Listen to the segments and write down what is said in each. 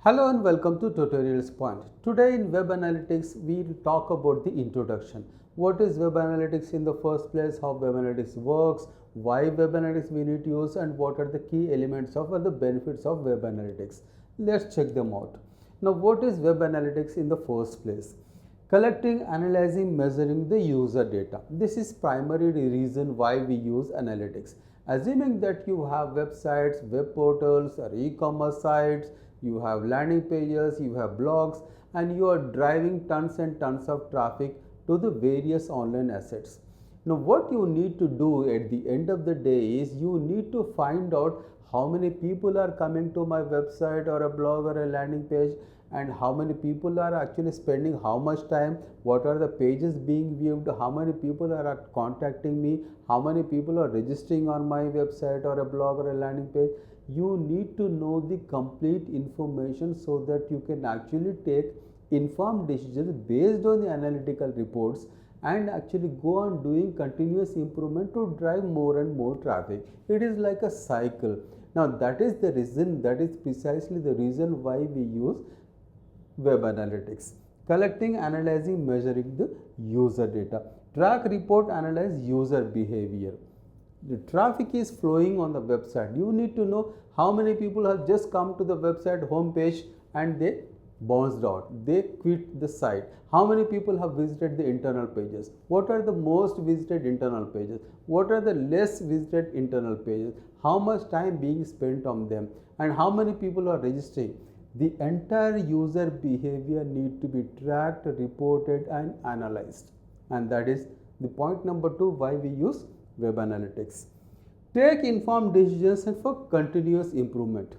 Hello and welcome to Tutorials Point. Today in Web Analytics, we will talk about the introduction. What is Web Analytics in the first place, how Web Analytics works, why Web Analytics we need to use, and what are the key elements of or the benefits of Web Analytics. Let's check them out. Now, what is Web Analytics in the first place? Collecting, analyzing, measuring the user data. This is primary reason why we use analytics. Assuming that you have websites, web portals, or e-commerce sites, you have landing pages, you have blogs, and you are driving tons and tons of traffic to the various online assets. Now, what you need to do at the end of the day is you need to find out how many people are coming to my website or a blog or a landing page, and how many people are actually spending how much time, what are the pages being viewed, how many people are contacting me, how many people are registering on my website or a blog or a landing page. You need to know the complete information so that you can actually take informed decisions based on the analytical reports and actually go on doing continuous improvement to drive more and more traffic. It is like a cycle. Now that is the reason, that is precisely the reason why we use Web Analytics. Collecting, analyzing, measuring the user data. Track, report, analyze user behavior. The traffic is flowing on the website. You need to know how many people have just come to the website homepage and they bounced out, they quit the site. How many people have visited the internal pages? What are the most visited internal pages? What are the less visited internal pages? How much time being spent on them? And how many people are registering? The entire user behavior need to be tracked, reported, and analyzed. And that is the point number 2 why we use Web Analytics. Take informed decisions and for continuous improvement.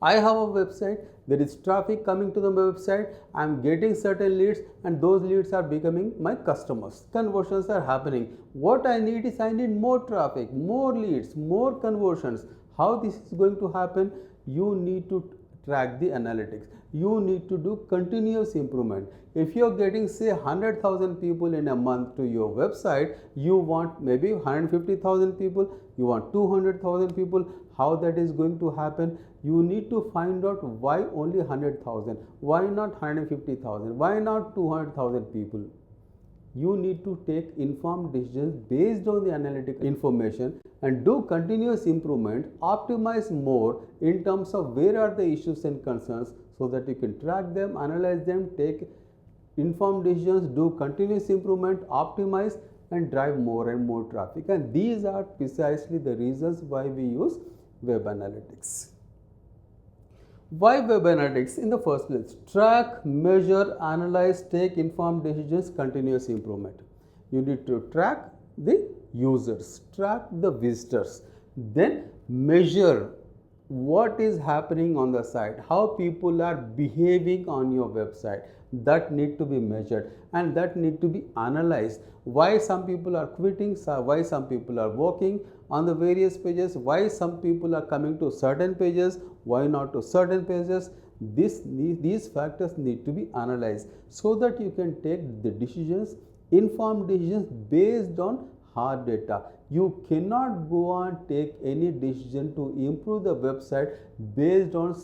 I have a website, there is traffic coming to the website, I am getting certain leads and those leads are becoming my customers. Conversions are happening. What I need is I need more traffic, more leads, more conversions. How this is going to happen? You need to track the analytics. You need to do continuous improvement. If you are getting say 100,000 people in a month to your website, you want maybe 150,000 people, you want 200,000 people. How that is going to happen? You need to find out why only 100,000, why not 150,000, why not 200,000 people. You need to take informed decisions based on the analytical information and do continuous improvement, optimize more in terms of where are the issues and concerns so that you can track them, analyze them, take informed decisions, do continuous improvement, optimize and drive more and more traffic. And these are precisely the reasons why we use Web Analytics. Why Web Analytics in the first place? Track, measure, analyze, take informed decisions, continuous improvement. You need to track the users, track the visitors, then measure what is happening on the site, how people are behaving on your website. That need to be measured and that need to be analyzed. Why some people are quitting, why some people are working on the various pages, why some people are coming to certain pages, why not to certain pages. These factors need to be analyzed so that you can take the decisions, informed decisions based on hard data. You cannot go on take any decision to improve the website based on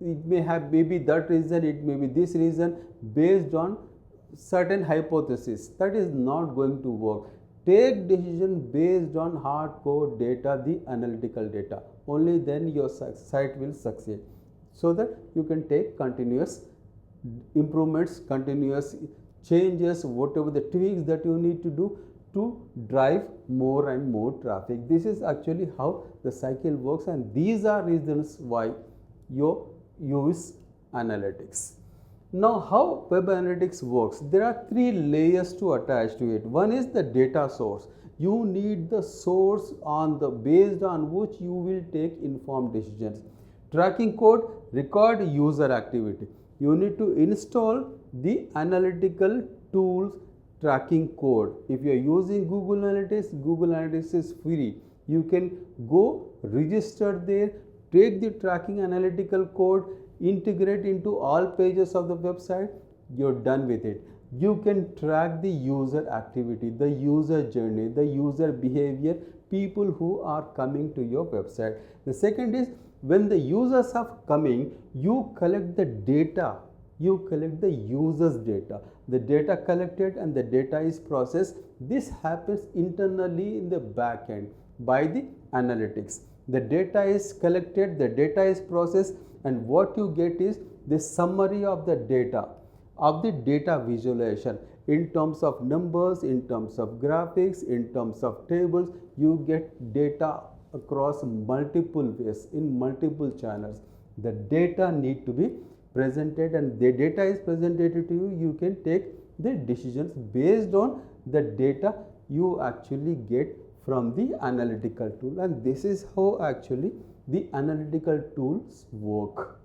it may have maybe that reason, it may be this reason, based on certain hypothesis. That is not going to work. Take decision based on hardcore data, the analytical data. Only then your site will succeed. So that you can take continuous improvements, continuous changes, whatever the tweaks that you need to do to drive more and more traffic. This is actually how the cycle works, and these are reasons why you use analytics. Now, how Web Analytics works? There are 3 layers to attach to it. One is the data source. You need the source based on which you will take informed decisions. Tracking code, record user activity. You need to install the analytical tools tracking code. If you are using Google Analytics is free. You can go register there, take the tracking analytical code, integrate into all pages of the website, you're done with it. You can track the user activity, the user journey, the user behavior, people who are coming to your website. The second is When the users are coming, you collect the data. You collect the users data. The data collected and the data is processed. This happens internally in the back end by the analytics. The data is collected, the data is processed, and what you get is the summary of the data visualization in terms of numbers, in terms of graphics, in terms of tables. You get data across multiple ways in multiple channels. The data need to be presented, and the data is presented to you. You can take the decisions based on the data you actually get from the analytical tool, and this is how actually the analytical tools work.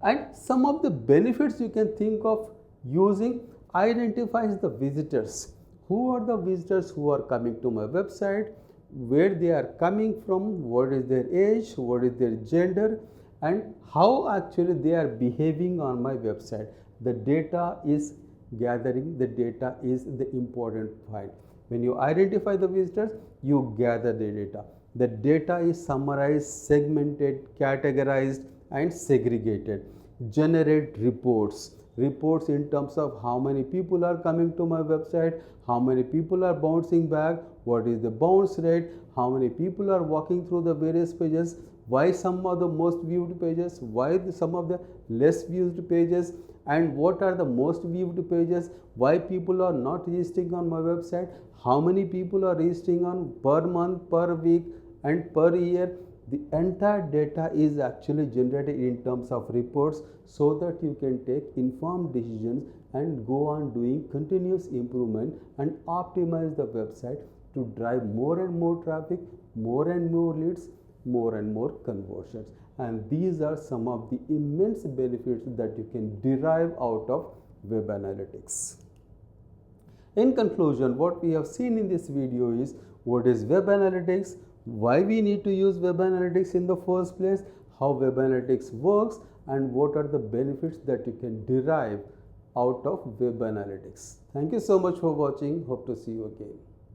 And some of the benefits you can think of using identifies the visitors. Who are the visitors who are coming to my website, where they are coming from, what is their age, what is their gender, and how actually they are behaving on my website. The data is gathering, the data is the important point. When you identify the visitors, you gather the data. The data is summarized, segmented, categorized, and segregated. Generate reports. Reports in terms of how many people are coming to my website, how many people are bouncing back, what is the bounce rate, how many people are walking through the various pages, why some are the most viewed pages, why some of the less viewed pages, and what are the most viewed pages, why people are not registering on my website, how many people are registering on per month, per week, and per year. The entire data is actually generated in terms of reports, so that you can take informed decisions and go on doing continuous improvement and optimize the website to drive more and more traffic, more and more leads, more and more conversions. And these are some of the immense benefits that you can derive out of web analytics. In conclusion, what we have seen in this video is what is web analytics, why we need to use web analytics in the first place, how web analytics works, and what are the benefits that you can derive out of web analytics. Thank you so much for watching. Hope to see you again.